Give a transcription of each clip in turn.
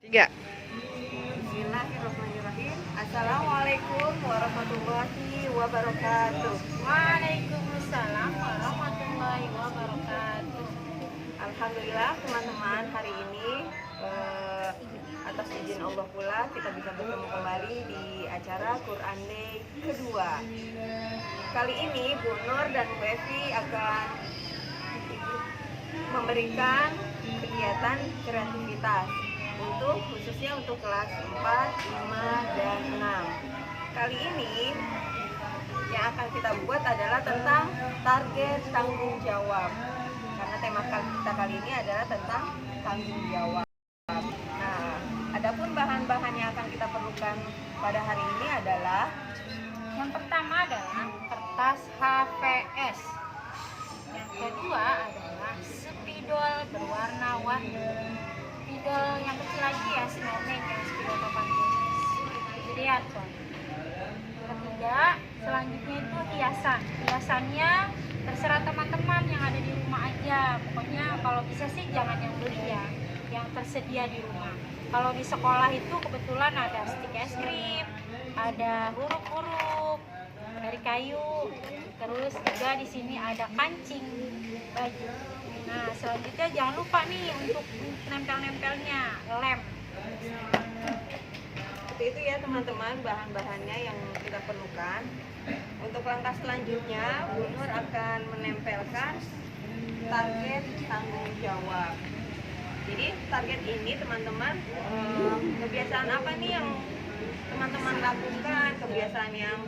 Tiga. Bismillahirrahmanirrahim. Assalamualaikum warahmatullahi wabarakatuh. Waalaikumsalam warahmatullahi wabarakatuh. Alhamdulillah teman-teman, hari ini atas izin Allah pula kita bisa bertemu kembali di acara Quran Day kedua. Kali ini Bu Nur dan Bu Evi akan memberikan kegiatan kreativitas khususnya untuk kelas 4, 5, dan 6. Kali ini yang akan kita buat adalah tentang target tanggung jawab. Karena tema kita kali ini adalah tentang tanggung jawab. Nah, adapun bahan-bahan yang akan kita perlukan pada hari ini adalah Yang pertama adalah kertas HVS. Yang kedua adalah spidol berwarna-warni. Spidol yang kecil lagi ya, snowman yang spidol papan tulis. Lihat tuh. Ketiga, selanjutnya itu hiasan. Hiasannya terserah teman-teman yang ada di rumah aja. Pokoknya kalau bisa sih jangan yang beli ya, yang tersedia di rumah. Kalau di sekolah itu kebetulan ada stik es krim, ada huruf-huruf dari kayu, terus juga di sini ada kancing baju. Nah, selanjutnya jangan lupa nih untuk nempel-nempelnya lem. seperti itu ya teman-teman, bahan-bahannya yang kita perlukan. Untuk langkah selanjutnya, Bu Nur akan menempelkan target tanggung jawab. Jadi target ini teman-teman, kebiasaan apa nih yang teman-teman lakukan, kebiasaan yang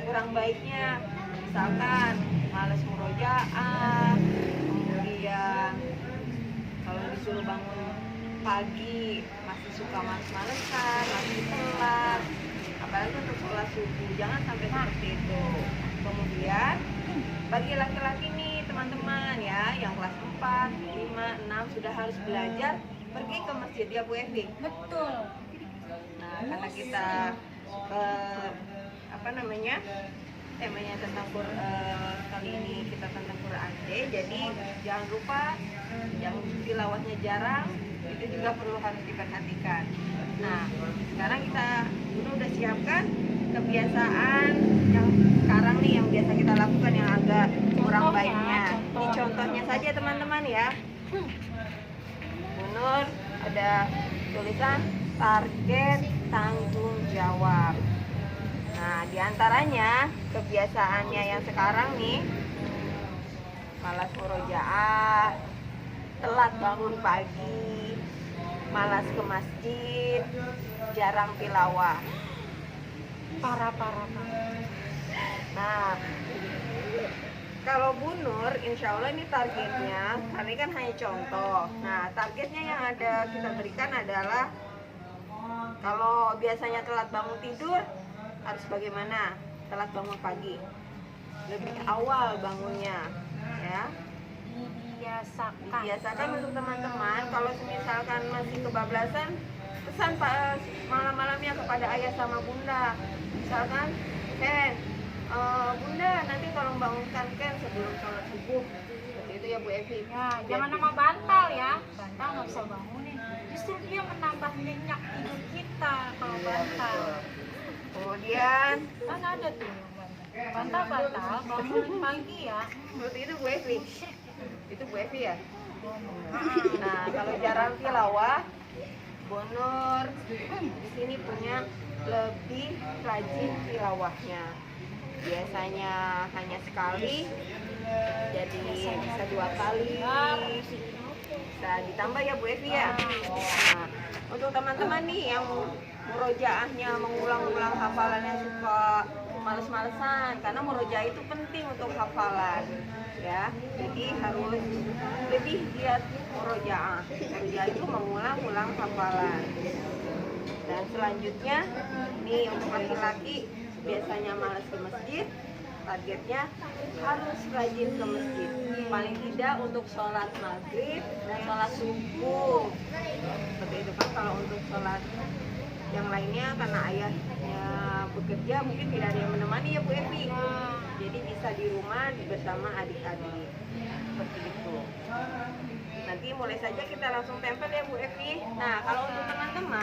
kurang baiknya, misalkan malas murojaah, kemudian kalau disuruh bangun pagi masih suka males-malesan, masih telat, apalagi untuk sholat subuh, jangan sampai seperti itu. Kemudian bagi laki-laki nih teman-teman ya, yang kelas 4, 5, 6 sudah harus belajar pergi ke masjid ya Bu Evi. Betul. Nah, karena kita temanya tentang kali ini kita tentang Quran Day, jadi jangan lupa yang tilawahnya jarang itu juga perlu harus diperhatikan. Nah, sekarang kita udah siapkan kebiasaan yang sekarang nih yang biasa kita lakukan yang agak kurang baiknya. Ini contohnya saja teman-teman ya. Bu Nur ada tulisan target tanggung jawab. Nah, diantaranya kebiasaannya yang sekarang nih, malas murojaah, telat bangun pagi, malas ke masjid, jarang tilawah. Parah. Nah, kalau Bu Nur, insya Allah ini targetnya, karena ini kan hanya contoh. Nah, targetnya yang ada kita berikan adalah kalau biasanya telat bangun tidur, harus bagaimana? Telat bangun pagi, lebih awal bangunnya, ya. Dibiasakan untuk teman-teman. Kalau misalkan masih kebablasan, pesan Pak malam-malamnya kepada ayah sama bunda. Misalkan, bunda nanti tolong bangunkan Ken sebelum sholat subuh. Seperti itu ya Bu Evi. Ya, jangan nama bantal ya. Bantal nggak bisa bangunin. Justru dia menambah nyenyak tidur kita kalau bantal. Kemudian Kan ada tuh yang bantal bangun pagi ya. seperti itu Bu Evi. Itu Bu Evi ya. Nah, kalau jarang tilawah, Bu Nur di sini punya lebih rajin tilawahnya. Biasanya hanya sekali, jadi bisa 2 kali. Bisa ditambah ya Bu Evi ya. Nah, untuk teman-teman nih yang murojaahnya mengulang-ulang hafalan yang suka males-malesan, karena murojaah itu penting untuk hafalan ya, jadi harus lebih giat murojaah. Murojaah itu mengulang-ulang hafalan. Dan selanjutnya nih untuk laki-laki biasanya malas ke masjid, targetnya harus rajin ke masjid, paling tidak untuk sholat maghrib dan sholat subuh. Seperti itu kan. Kalau untuk sholat yang lainnya karena ayahnya bekerja mungkin tidak ada yang menemani ya Bu Evi, jadi bisa di rumah bersama adik-adik. Seperti itu. Nanti mulai saja kita langsung tempel ya Bu Evi. Nah, kalau untuk teman-teman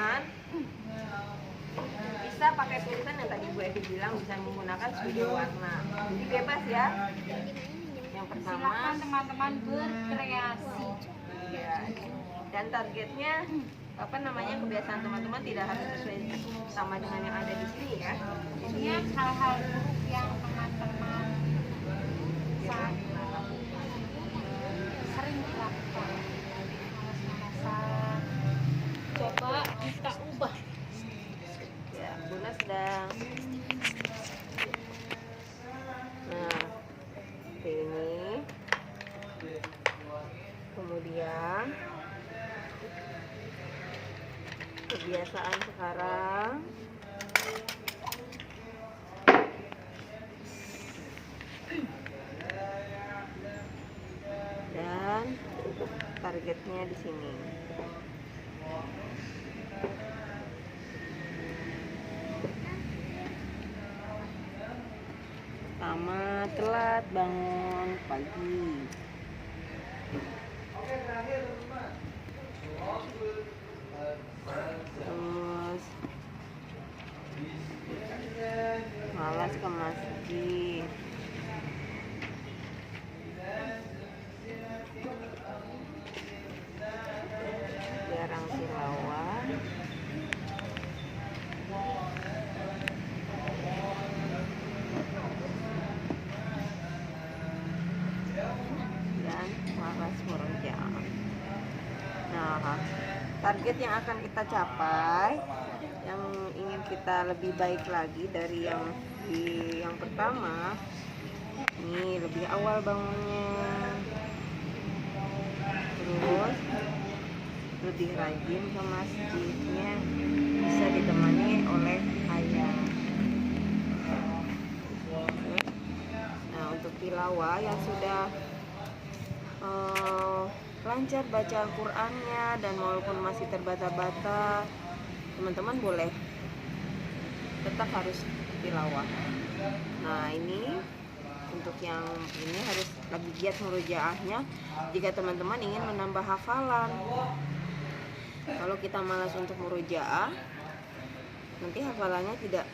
kayak tulisan yang tadi Bu Evi bilang bisa menggunakan spidol warna. Jadi bebas ya. Yang pertama, Silakan teman-teman berkreasi. ya, dan targetnya apa namanya, kebiasaan teman-teman tidak harus sesuai sama dengan yang ada di sini ya. Maksudnya hal-hal buruk yang teman-teman saat sering dilakukan, malas-malasan, coba kita ubah. Ya, Bunda sedang. Nah, seperti ini. Kemudian kebiasaan sekarang dan targetnya di sini. Pertama, telat bangun pagi. Terus malas ke masjid. Jarang tilawah. Dan malas murojaah. Nah, target yang akan kita capai, yang ingin kita lebih baik lagi dari yang pertama, ini lebih awal bangunnya, terus lebih rajin ke masjidnya, bisa ditemani oleh ayah. Nah, untuk tilawah yang sudah lancar baca Al-Qur'annya dan walaupun masih terbata-bata, teman-teman boleh tetap harus tilawah. Nah, ini untuk yang ini harus lebih giat murojaahnya jika teman-teman ingin menambah hafalan. Kalau kita malas untuk murojaah, nanti hafalannya tidak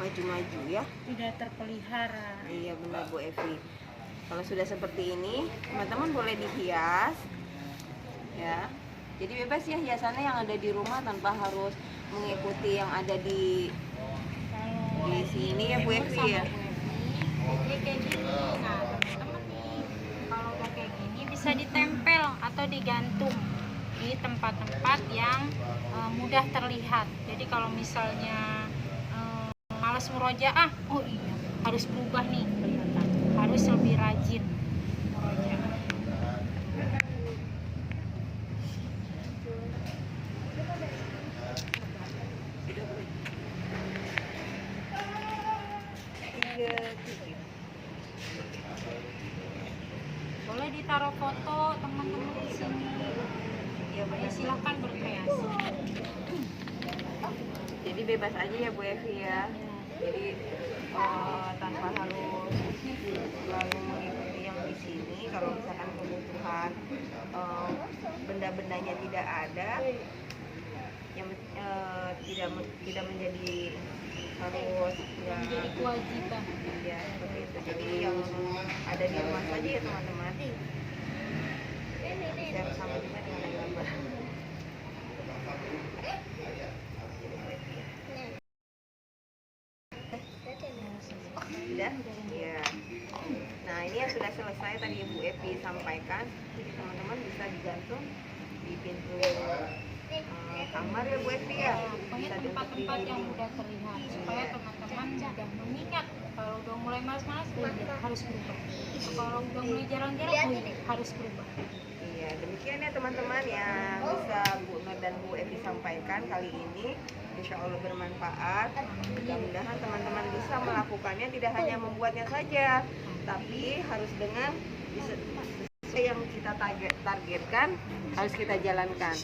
maju-maju ya. Tidak terpelihara. Iya benar Bu Evi. Kalau sudah seperti ini, teman-teman boleh dihias ya. Jadi bebas ya hiasannya yang ada di rumah tanpa harus mengikuti yang ada di sini ya Bu Evi ya. Jadi kayak gini. Nah, teman-teman nih, kalau udah kayak gini bisa ditempel atau digantung di tempat-tempat yang mudah terlihat. Jadi kalau misalnya malas murojaah, oh iya, harus berubah nih kelihatan. Harus lebih rajin murojaah. Boleh ditaruh foto teman-teman di sini. Ya, silahkan berkreasi. Jadi bebas aja ya Bu Evi ya. Jadi tanpa harus selalu mengikuti yang di sini. Kalau misalkan kebutuhan benda-bendanya tidak ada, yang tidak menjadi harus ya, Menjadi kewajiban. ya seperti itu. Jadi yang ada di rumah saja ya teman-teman. Siap sama juga dengan gambar. Sudah? Ya. Nah, ini yang sudah selesai tadi Ibu Evi sampaikan. Jadi teman-teman bisa digantung di pintu kamar ya Bu Evi ya. Pokoknya tempat-tempat yang mudah terlihat supaya teman-teman mudah mengingat kalau udah mulai malas-malas harus berubah. Kalau udah mulai jarang-jarang harus berubah. Iya, demikian ya teman-teman yang bisa Bu Nur dan Bu Evi sampaikan kali ini. Insya Allah bermanfaat. Mudah-mudahan teman-teman bisa melakukannya, tidak hanya membuatnya saja, tapi harus dengan sesuai yang kita targetkan harus kita jalankan.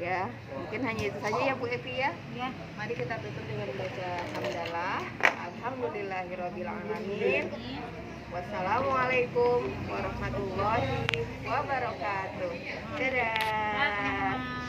Ya, mungkin hanya itu saja ya Bu Evi ya. Ya. Mari kita tutup dengan baca hamdalah. Alhamdulillahirabbil alamin. Wassalamualaikum warahmatullahi wabarakatuh. Dadah.